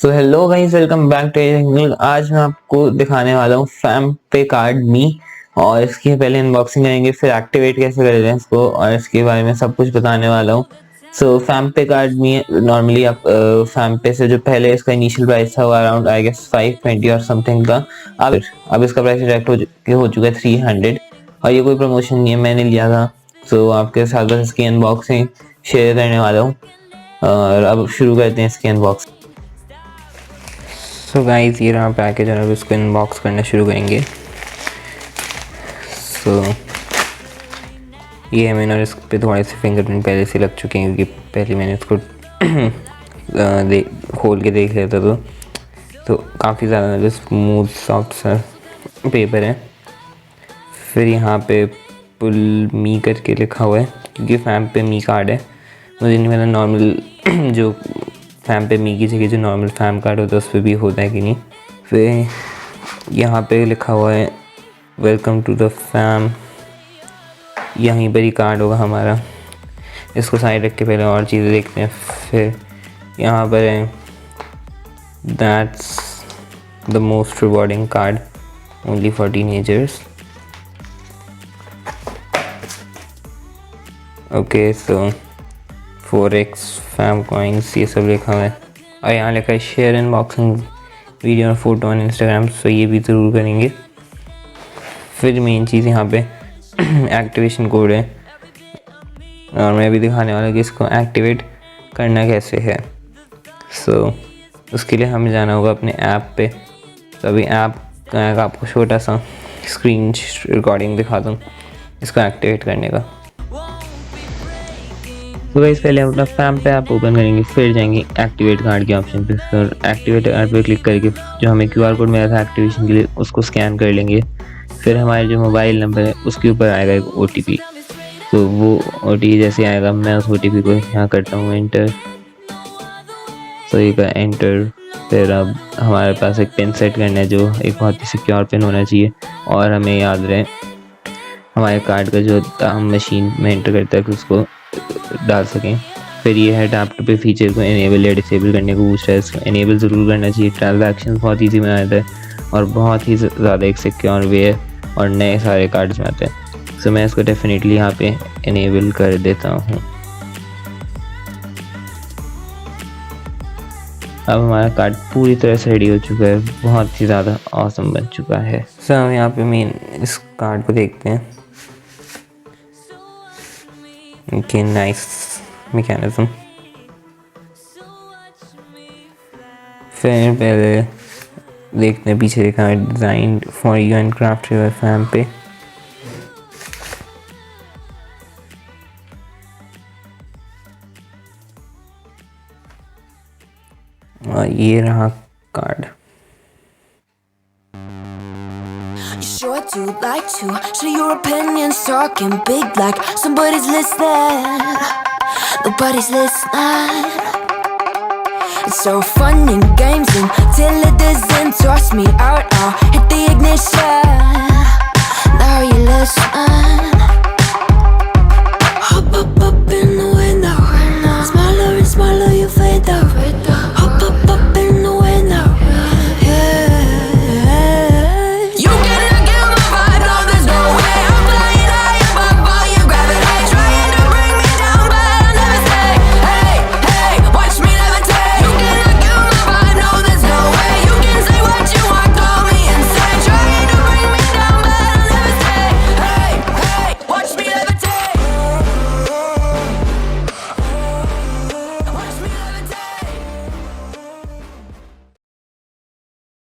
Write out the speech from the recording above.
So hello guys, welcome back to channel. आज मैं आपको दिखाने वाला हूँ फैम्पे कार्ड मी, और इसकी पहले अनबॉक्सिंग करेंगे, फिर एक्टिवेट कैसे करते हैं इसको, और इसके बारे में सब कुछ बताने वाला हूँ। सो फैम्पे कार्ड मी नॉर्मली आप फैम्पे से जो पहले इसका इनिशियल प्राइस था वो अराउंड आई गेस 520 और समथिंग था। अब इसका प्राइस डायरेक्ट हो चुका है 300, और ये कोई प्रमोशन नहीं है, मैंने लिया था। सो आपके साथ बस इसकी अनबॉक्सिंग शेयर करने वाला हूँ, और अब शुरू करते हैं इसकी अनबॉक्सिंग। सो गाइस, ये रहा पैकेज और अब इसको इनबॉक्स करना शुरू करेंगे। ये है मैंने, और इस पे थोड़े से फिंगरप्रिंट पहले से लग चुके हैं, क्योंकि पहले मैंने इसको खोल के देख लिया था। तो काफ़ी ज़्यादा स्मूथ सॉफ्ट सा पेपर है। फिर यहाँ पे पुल मी करके लिखा हुआ है, क्योंकि फैम्पे मी कार्ड है। मुझे नहीं पता नॉर्मल जो फैम्पे मी की जगह जो नॉर्मल फैम कार्ड होता है उस पर भी होता है कि नहीं। फिर यहाँ पे लिखा हुआ है वेलकम टू द फैम, यहीं पर ही कार्ड होगा हमारा। इसको साइड रख के पहले और चीज़ें देखते हैं। फिर यहाँ पर है that's the most rewarding card only for teenagers. Okay, so 4x fam coins ये सब लिखा हुआ है, और यहाँ लिखा है शेयर अनबॉक्सिंग वीडियो और फोटो ऑन इंस्टाग्राम। सो ये भी ज़रूर करेंगे। फिर मेन चीज़ यहाँ पे एक्टिवेशन कोड है, और मैं भी दिखाने वाला कि इसको एक्टिवेट करना कैसे है। सो उसके लिए हमें जाना होगा अपने ऐप पे। तो अभी ऐप का आपको छोटा सा स्क्रीन रिकॉर्डिंग दिखा दूँ इसको एक्टिवेट करने का। तो गाइस, पहले हम अपना फैम्पे ऐप ओपन करेंगे, फिर जाएंगे एक्टिवेट कार्ड के ऑप्शन पे। फिर एक्टिवेट कार्ड पे क्लिक करके जो हमें क्यूआर कोड मिला था एक्टिवेशन के लिए उसको स्कैन कर लेंगे। फिर हमारे जो मोबाइल नंबर है उसके ऊपर आएगा एक ओटीपी। तो वो ओटीपी जैसे आएगा मैं उस ओटीपी को यहाँ करता हूँ एंटर। तो ये का एंटर। फिर अब हमारे पास एक पिन सेट करना है, जो एक बहुत ही सिक्योर पिन होना चाहिए, और हमें याद रहे हमारे कार्ड का जो हम मशीन में एंटर करते हैं उसको डाल सकें। फिर ये है टैप टू पे फीचर को इनेबल या डिसेबल करने को पूछ रहा है। इसको इनेबल ज़रूर करना चाहिए। ट्रांजैक्शन बहुत ईजी बना देता है और बहुत ही ज़्यादा एक सिक्योर वे है, और नए सारे कार्ड्स में आते हैं। सो मैं इसको डेफिनेटली यहाँ पे इनेबल कर देता हूँ। अब हमारा कार्ड पूरी तरह से रेडी हो चुका है, बहुत ही ज़्यादा ऑसम बन चुका है। सो हम यहाँ पे मेन इस कार्ड को देखते हैं। Okay, nice mechanism. फिर पहले देखते हैं, पीछे लिखा है design for you and craft by फैम्पे। और ये रहा card. Sure do like to share your opinions, talking big like somebody's listening. Nobody's listening. It's so fun and games until it doesn't. Toss me out, I'll hit the ignition. Now you listen.